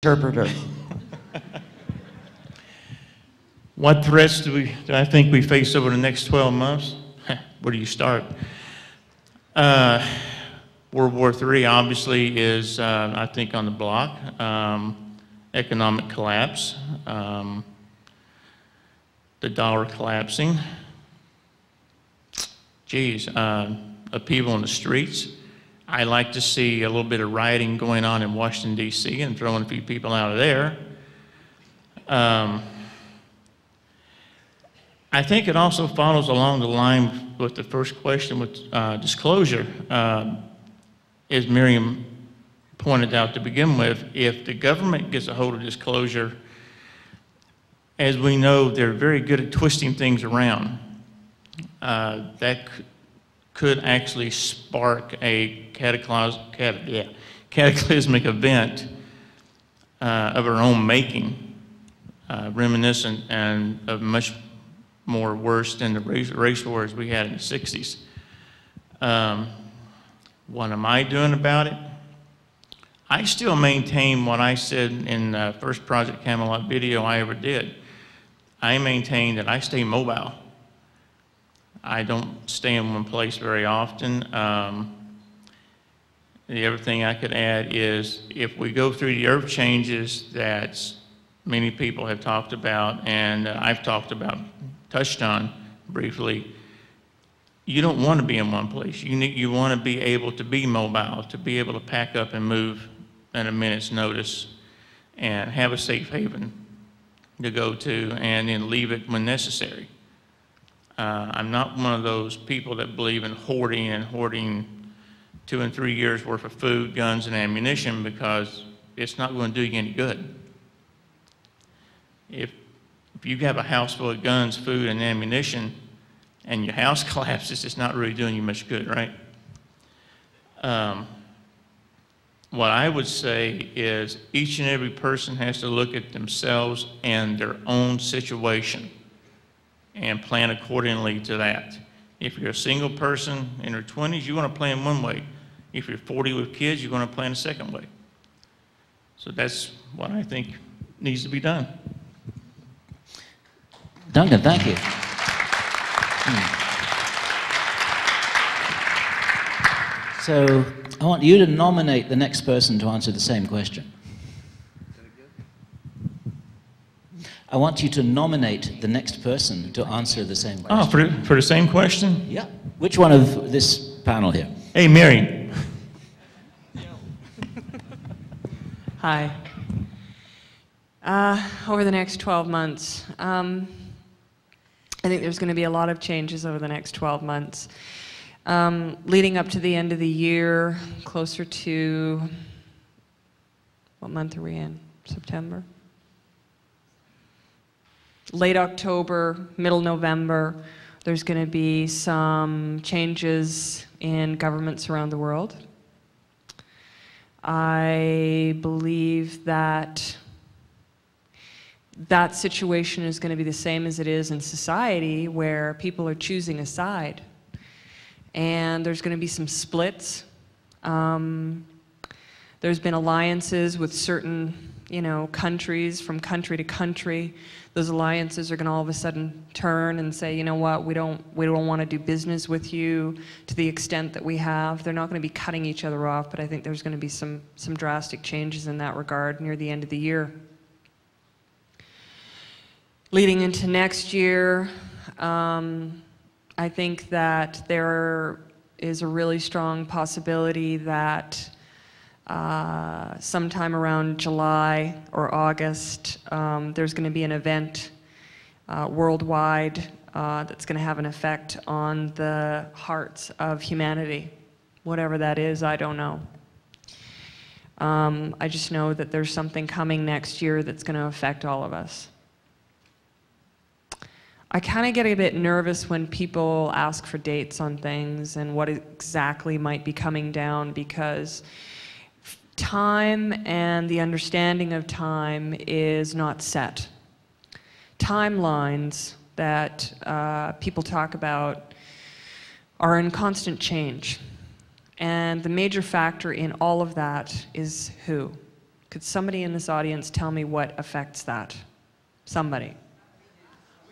interpreter. What threats do I think we face over the next 12 months? Where do you start? World War III obviously is, I think, on the block. Economic collapse, the dollar collapsing. Geez, upheaval in the streets. I like to see a little bit of rioting going on in Washington, D.C. and throwing a few people out of there. I think it also follows along the line with the first question with disclosure. As Miriam pointed out to begin with, if the government gets a hold of disclosure, as we know, they're very good at twisting things around. That could actually spark a cataclysmic event of our own making, reminiscent and of much more worse than the race wars we had in the 60s. What am I doing about it? I still maintain what I said in the first Project Camelot video I ever did. I maintain that I stay mobile. I don't stay in one place very often. The other thing I could add is if we go through the earth changes that many people have talked about and I've touched on briefly, you don't want to be in one place. You want to be able to be mobile, to be able to pack up and move at a minute's notice and have a safe haven to go to and then leave it when necessary. I'm not one of those people that believe in hoarding 2 and 3 years worth of food, guns, and ammunition because it's not going to do you any good. If you have a house full of guns, food, and ammunition, and your house collapses, it's not really doing you much good, right? What I would say is each and every person has to look at themselves and their own situation and plan accordingly to that. If you're a single person in your 20s, you want to plan one way. If you're 40 with kids, you're going to plan a second way. So that's what I think needs to be done. Duncan, thank you. So I want you to nominate the next person to answer the same question. I want you to nominate the next person to answer the same question. Oh, for the same question? Yeah. Which one of this panel here? Hey, Mary. Hi. Over the next 12 months, I think there's going to be a lot of changes over the next 12 months. Leading up to the end of the year, closer to, what month are we in? September? Late October, middle November, there's going to be some changes in governments around the world. I believe that that situation is going to be the same as it is in society, where people are choosing a side. And there's going to be some splits. There's been alliances with certain, countries from country to country. Those alliances are going to all of a sudden turn and say, you know what, we don't want to do business with you to the extent that we have. They're not going to be cutting each other off, but I think there's going to be some drastic changes in that regard near the end of the year. Leading into next year, I think that there is a really strong possibility that sometime around July or August, there's going to be an event worldwide that's going to have an effect on the hearts of humanity. Whatever that is, I don't know. I just know that there's something coming next year that's going to affect all of us. I kind of get a bit nervous when people ask for dates on things and what exactly might be coming down, because time and the understanding of time is not set. Timelines that people talk about are in constant change. And the major factor in all of that is who? Could somebody in this audience tell me what affects that? Somebody.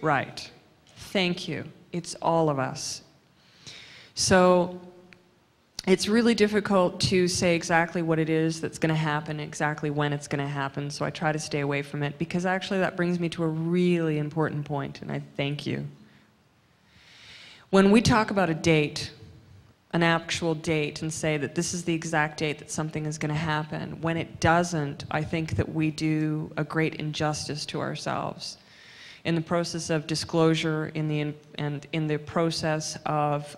Right. Thank you. It's all of us. So it's really difficult to say exactly what it is that's going to happen, exactly when it's going to happen, so I try to stay away from it, because actually that brings me to a really important point, and I thank you. When we talk about a date, an actual date, and say that this is the exact date that something is going to happen, when it doesn't, I think that we do a great injustice to ourselves. In the process of disclosure, in the process of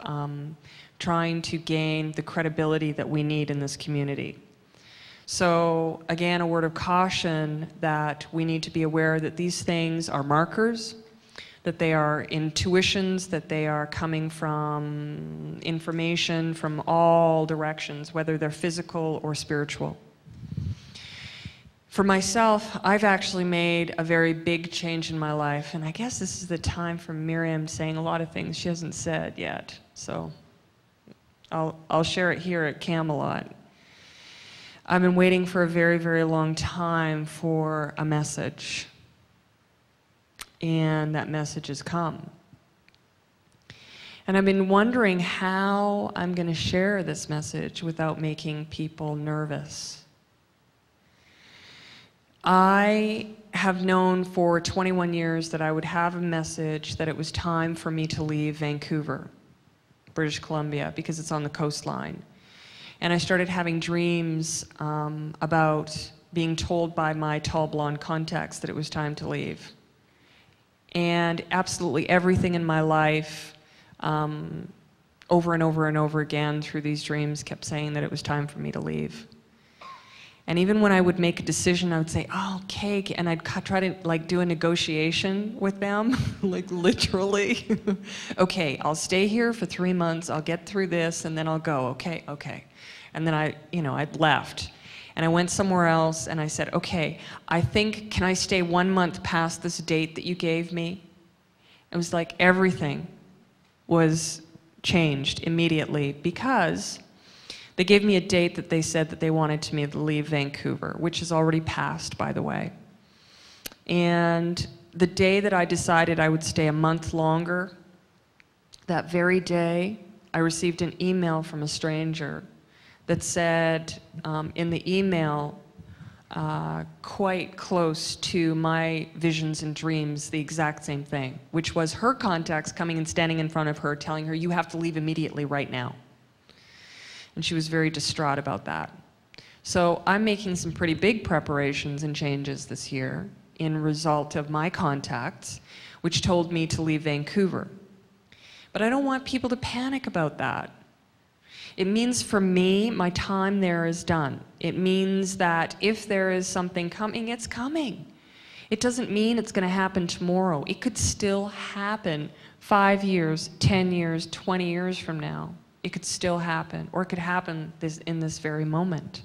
trying to gain the credibility that we need in this community. So again, a word of caution that we need to be aware that these things are markers, that they are intuitions, that they are coming from information from all directions, whether they're physical or spiritual. For myself, I've actually made a very big change in my life, and I guess this is the time for Miriam saying a lot of things she hasn't said yet, so I'll share it here at Camelot. I've been waiting for a very, very long time for a message, and that message has come. And I've been wondering how I'm going to share this message without making people nervous. I have known for 21 years that I would have a message that it was time for me to leave Vancouver, British Columbia, because it's on the coastline. And I started having dreams about being told by my tall blonde contacts that it was time to leave. And absolutely everything in my life, over and over and over again through these dreams, kept saying that it was time for me to leave. And even when I would make a decision, I would say, oh, okay, and I'd try to like do a negotiation with them, like literally. Okay, I'll stay here for 3 months, I'll get through this, and then I'll go, okay, okay. And then I'd left. And I went somewhere else, and I said, okay, I think, can I stay 1 month past this date that you gave me? It was like everything was changed immediately, because they gave me a date that they said that they wanted me to leave Vancouver, which is already passed, by the way. And the day that I decided I would stay a month longer, that very day, I received an email from a stranger that said in the email, quite close to my visions and dreams, the exact same thing, which was her contacts coming and standing in front of her, telling her, you have to leave immediately right now. And she was very distraught about that. So I'm making some pretty big preparations and changes this year in result of my contacts, which told me to leave Vancouver. But I don't want people to panic about that. It means for me, my time there is done. It means that if there is something coming, it's coming. It doesn't mean it's going to happen tomorrow. It could still happen 5 years, 10 years, 20 years from now. It could still happen, or it could happen in this very moment.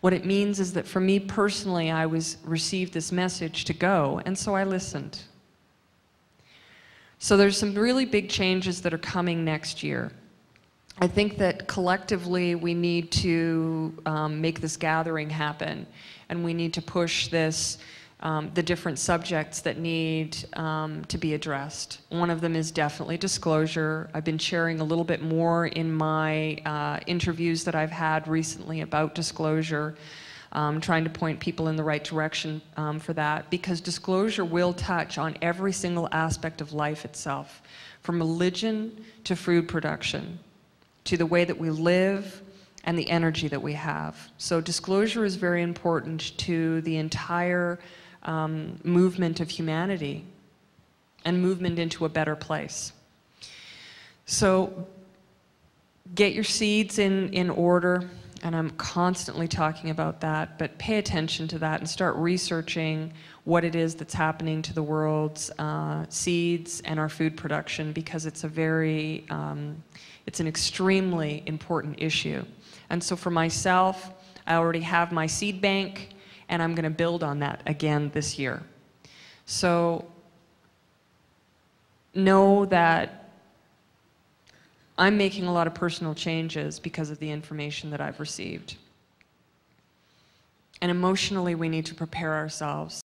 What it means is that for me personally, I received this message to go, and so I listened. So there's some really big changes that are coming next year. I think that collectively we need to make this gathering happen, and we need to push this, the different subjects that need to be addressed. One of them is definitely disclosure. I've been sharing a little bit more in my interviews that I've had recently about disclosure, trying to point people in the right direction for that, because disclosure will touch on every single aspect of life itself, from religion to food production, to the way that we live and the energy that we have. So disclosure is very important to the entire movement of humanity and movement into a better place. So get your seeds in order, and I'm constantly talking about that, but pay attention to that and start researching what it is that's happening to the world's seeds and our food production, because it's a very, it's an extremely important issue. And so for myself, I already have my seed bank, and I'm going to build on that again this year. So know that I'm making a lot of personal changes because of the information that I've received. And emotionally, we need to prepare ourselves.